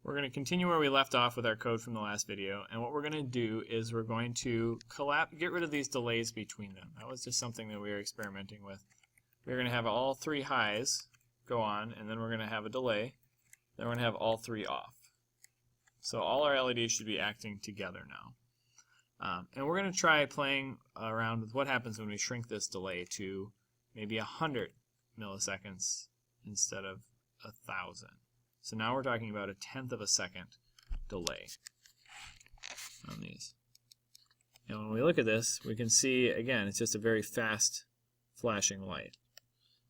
We're going to continue where we left off with our code from the last video, and what we're going to do is we're going to get rid of these delays between them. That was just something that we were experimenting with. We're going to have all three highs go on, and then we're going to have a delay. Then we're going to have all three off. So all our LEDs should be acting together now. And we're going to try playing around with what happens when we shrink this delay to maybe 100 milliseconds instead of 1,000. So now we're talking about a 1/10 of a second delay on these. And when we look at this, we can see, again, it's just a very fast flashing light.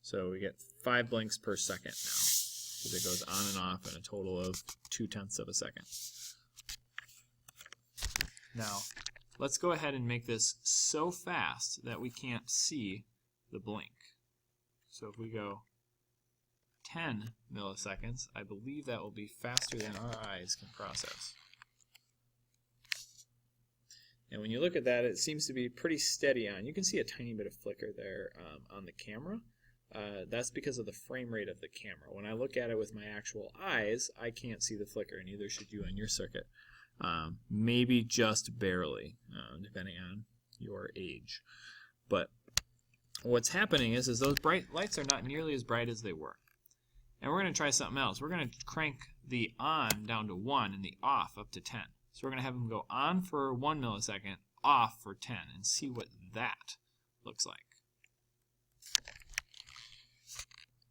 So we get 5 blinks per second now, because it goes on and off in a total of 2/10 of a second. Now, let's go ahead and make this so fast that we can't see the blink. So if we go 10 milliseconds, I believe that will be faster than our eyes can process. And when you look at that, it seems to be pretty steady on. You can see a tiny bit of flicker there on the camera. That's because of the frame rate of the camera. When I look at it with my actual eyes, I can't see the flicker, and neither should you on your circuit. Maybe just barely, depending on your age. But what's happening is those bright lights are not nearly as bright as they were. And we're going to try something else. We're going to crank the on down to 1 and the off up to 10. So we're going to have them go on for 1 millisecond, off for 10, and see what that looks like.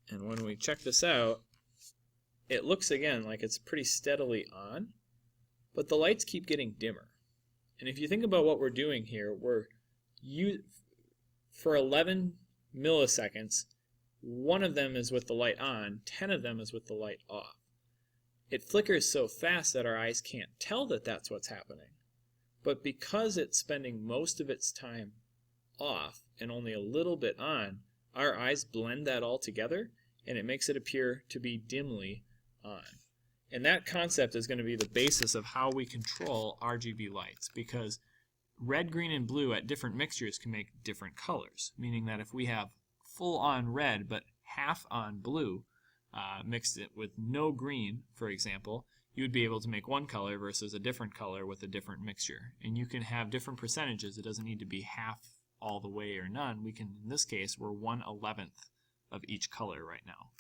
And when we check this out, it looks again like it's pretty steadily on, but the lights keep getting dimmer. And if you think about what we're doing here, for 11 milliseconds, 1 of them is with the light on, 10 of them is with the light off. It flickers so fast that our eyes can't tell that that's what's happening. But because it's spending most of its time off and only a little bit on, our eyes blend that all together, and it makes it appear to be dimly on. And that concept is going to be the basis of how we control RGB lights, because red, green, and blue at different mixtures can make different colors, meaning that if we have full on red but half on blue, mixed it with no green, for example, you would be able to make one color versus a different color with a different mixture. And you can have different percentages. It doesn't need to be half all the way or none. We can, in this case, we're 1/11 of each color right now.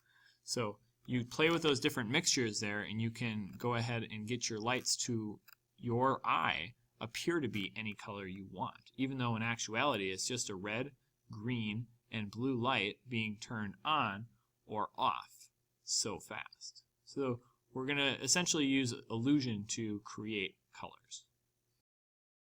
So you play with those different mixtures there, and you can go ahead and get your lights to your eye appear to be any color you want, even though in actuality it's just a red, green, and blue light being turned on or off so fast. So we're going to essentially use illusion to create colors.